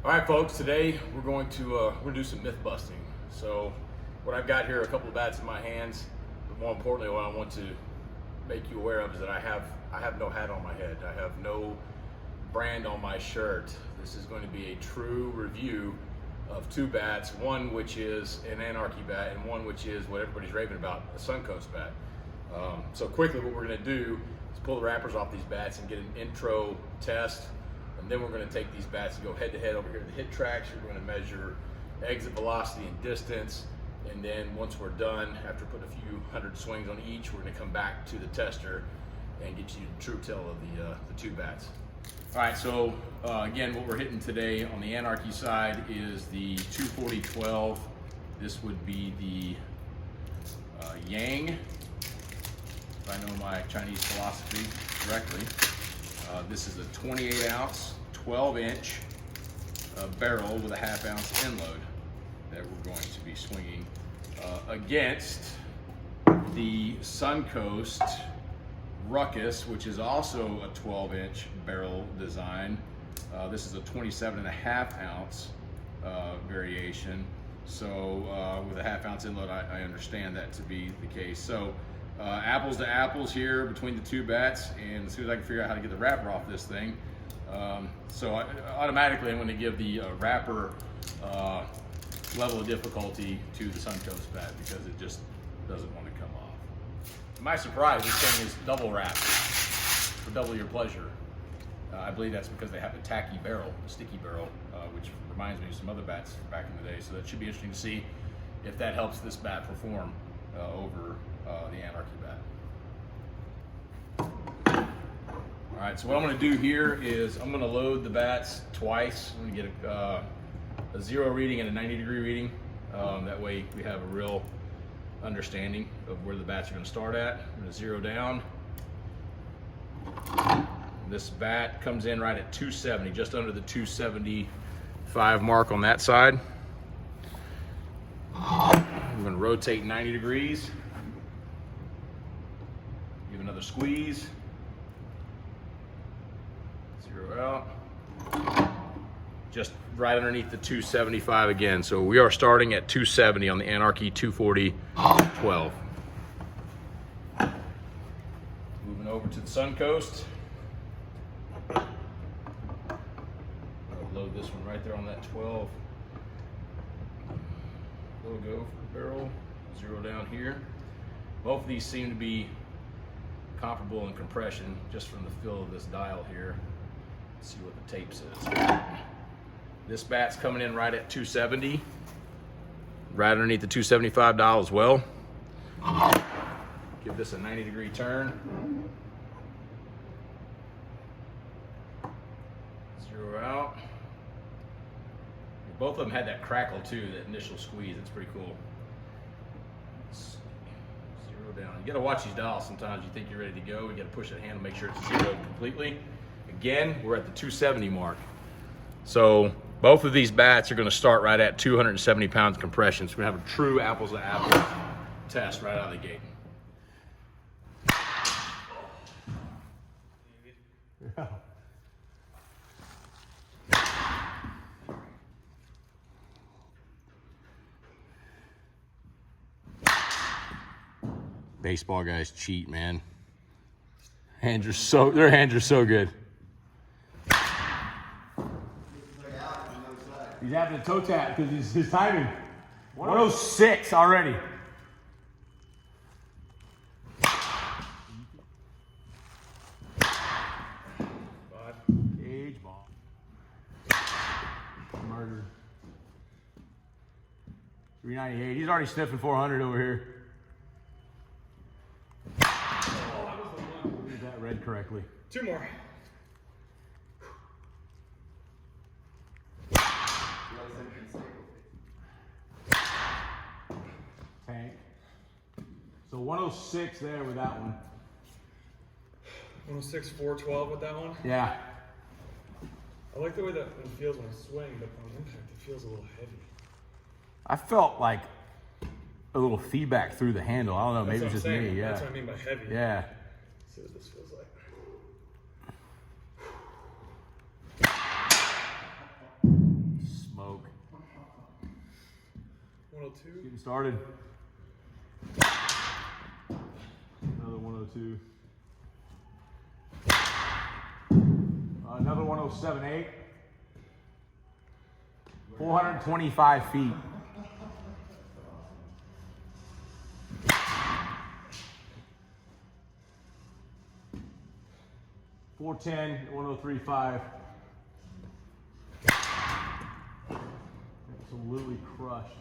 All right, folks, today we're going to do some myth busting. So what I've got here are a couple of bats in my hands, but more importantly, what I want to make you aware of is that I have no hat on my head. I have no brand on my shirt. This is going to be a true review of two bats, one which is an Anarchy bat and one which is what everybody's raving about, a Suncoast bat. So quickly what we're going to do is pull the wrappers off these bats and get an intro test. And then we're going to take these bats and go head to head over here to the Hit Trax. We're going to measure exit velocity and distance. And then once we're done, after putting a few hundred swings on each, we're going to come back to the tester and get you the true tell of the two bats. All right, so again, what we're hitting today on the Anarchy side is the 240-12. This would be the Yang, if I know my Chinese philosophy correctly. This is a 28 ounce, 12 inch barrel with a ½ ounce end load that we're going to be swinging against the Suncoast Ruckus, which is also a 12 inch barrel design. This is a 27.5 ounce variation. So with a ½ ounce end load, I understand that to be the case. So apples to apples here between the two bats, and as soon as I can figure out how to get the wrapper off this thing, so automatically I'm going to give the wrapper level of difficulty to the Suncoast bat because it just doesn't want to come off. To my surprise, this thing is double wrapped for double your pleasure. I believe that's because they have a tacky barrel, a sticky barrel, which reminds me of some other bats back in the day. So that should be interesting to see if that helps this bat perform over the Anarchy bat. All right, so what I'm going to do here is I'm going to load the bats twice. I'm going to get a 0 reading and a 90-degree reading. That way we have a real understanding of where the bats are going to start at. I'm going to 0 down. This bat comes in right at 270, just under the 275 mark on that side. I'm going to rotate 90 degrees. Give another squeeze. 0 out. Just right underneath the 275 again. So we are starting at 270 on the Anarchy 240-12. Moving over to the Suncoast. I'll load this one right there on that 12 logo for the barrel. 0 down here. Both of these seem to be comparable in compression just from the feel of this dial here. Let's see what the tape says. This bat's coming in right at 270, right underneath the 275 dial as well. Give this a 90-degree turn. 0 out. Both of them had that crackle too, that initial squeeze. It's pretty cool. 0 down. You got to watch these dials sometimes. You think you're ready to go. You got to push that handle, make sure it's 0 completely. Again, we're at the 270 mark. So both of these bats are going to start right at 270 pounds of compression. So we're going to have a true apples to apples test right out of the gate. Yeah. Baseball guys cheat, man. Their hands are so good. He's having a toe tap because his timing. 106 already. Cage ball. Murder. 398. He's already sniffing 400 over here. Did that read correctly. 2 more. Tank. So 106 there with that one. 106, 412 with that one. Yeah. I like the way that one feels when I swing, but on impact it feels a little heavy. I felt like a little feedback through the handle. I don't know, maybe it's just me. Yeah. That's what I mean by heavy. Yeah. Let's see what this feels like. 102. Getting started. Another 102. Another 107.8. 425 feet. .410, 103.5. Absolutely crushed.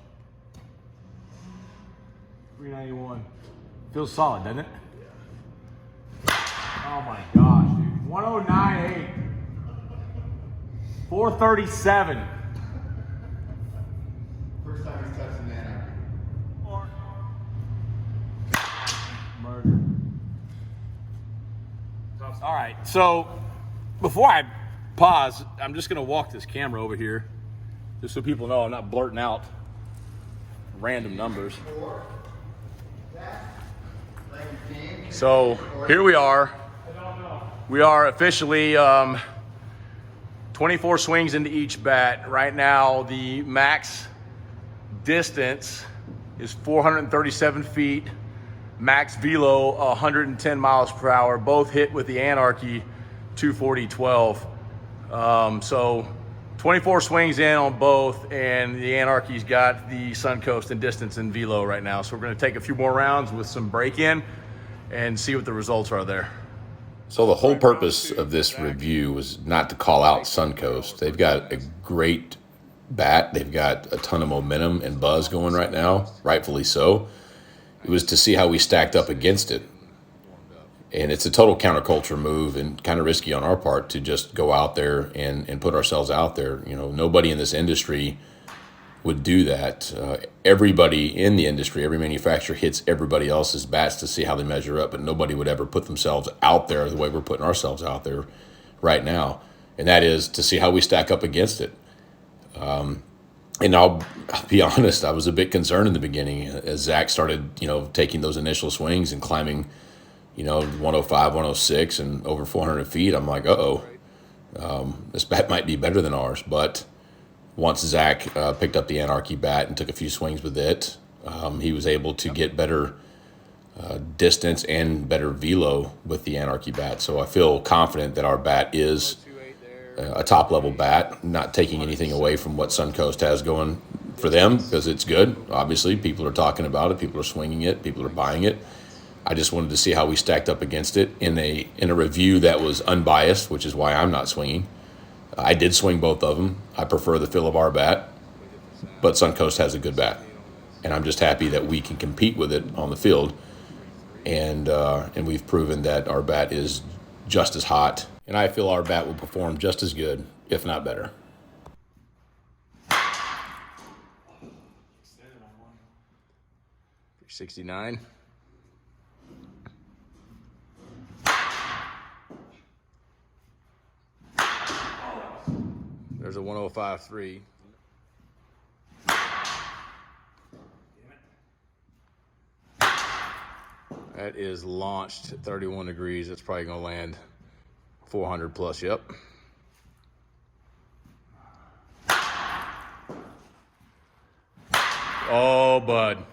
391. Feels solid, doesn't it? Yeah. Oh my gosh, dude. 109.8. 437. First time he's touching the Anarchy. Murder. All right, so before I pause, I'm just gonna walk this camera over here, just so people know I'm not blurting out random numbers. So here we are. We are officially 24 swings into each bat. Right now, the max distance is 437 feet. Max velo 110 miles per hour. Both hit with the Anarchy 240/12. So 24 swings in on both, and the Anarchy's got the Suncoast in distance and velo right now. So we're going to take a few more rounds with some break-in and see what the results are there. So the whole purpose of this review was not to call out Suncoast. They've got a great bat. They've got a ton of momentum and buzz going right now, rightfully so. It was to see how we stacked up against it. And it's a total counterculture move and kind of risky on our part to just go out there and put ourselves out there. You know, nobody in this industry would do that. Everybody in the industry, every manufacturer hits everybody else's bats to see how they measure up, but nobody would ever put themselves out there the way we're putting ourselves out there right now. And that is to see how we stack up against it. And I'll be honest, I was a bit concerned in the beginning as Zach started, taking those initial swings and climbing, 105, 106 and over 400 feet. I'm like, this bat might be better than ours. But once Zach picked up the Anarchy bat and took a few swings with it, he was able to get better distance and better velo with the Anarchy bat. So I feel confident that our bat is a top-level bat, not taking anything away from what Suncoast has going for them, because it's good. Obviously, people are talking about it, people are swinging it, people are buying it. I just wanted to see how we stacked up against it in a review that was unbiased, which is why I'm not swinging. I did swing both of them. I prefer the feel of our bat, but Suncoast has a good bat, and I'm just happy that we can compete with it on the field, and we've proven that our bat is just as hot, and I feel our bat will perform just as good, if not better. 69. There's a 105.3. That is launched at 31 degrees. That's probably going to land 400 plus, yep. Oh, bud.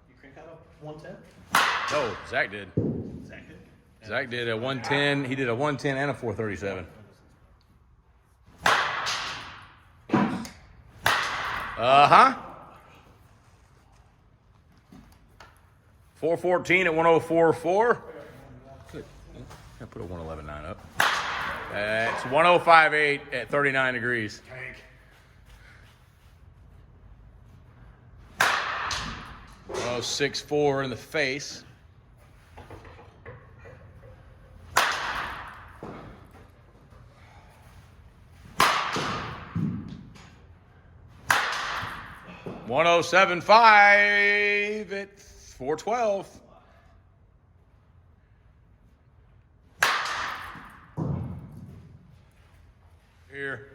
You crank out a 110? No, Zach did. Zach did? Zach did a 110. He did a 110 and a 437. Uh-huh. 414 at 104.4. Good. I put a 111.9 up. It's 105.8 at 39 degrees. 106.4 in the face. $107.5 at 412. Here.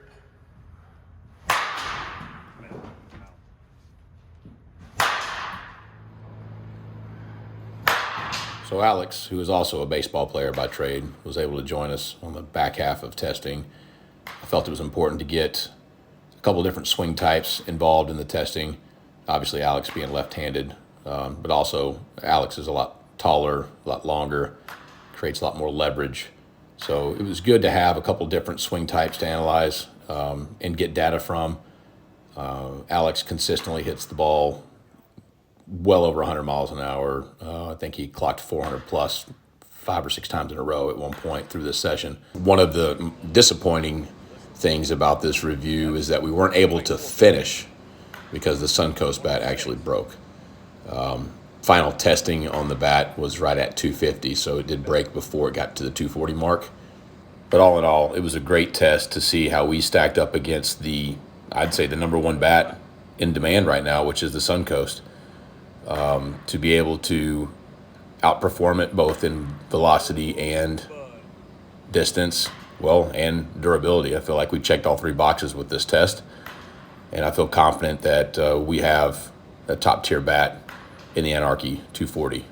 So Alex, who is also a baseball player by trade, was able to join us on the back half of testing. I felt it was important to get a couple different swing types involved in the testing. Obviously, Alex being left-handed, but also Alex is a lot taller, a lot longer, creates a lot more leverage. So it was good to have a couple different swing types to analyze and get data from. Alex consistently hits the ball well over 100 miles an hour. I think he clocked 400 plus 5 or 6 times in a row at one point through this session. One of the disappointing things about this review is that we weren't able to finish because the Suncoast bat actually broke. Final testing on the bat was right at 250, so it did break before it got to the 240 mark. But all in all, it was a great test to see how we stacked up against I'd say the #1 bat in demand right now, which is the Suncoast. To be able to outperform it both in velocity and distance, and durability. I feel like we checked all 3 boxes with this test, and I feel confident that we have a top-tier bat in the Anarchy 240.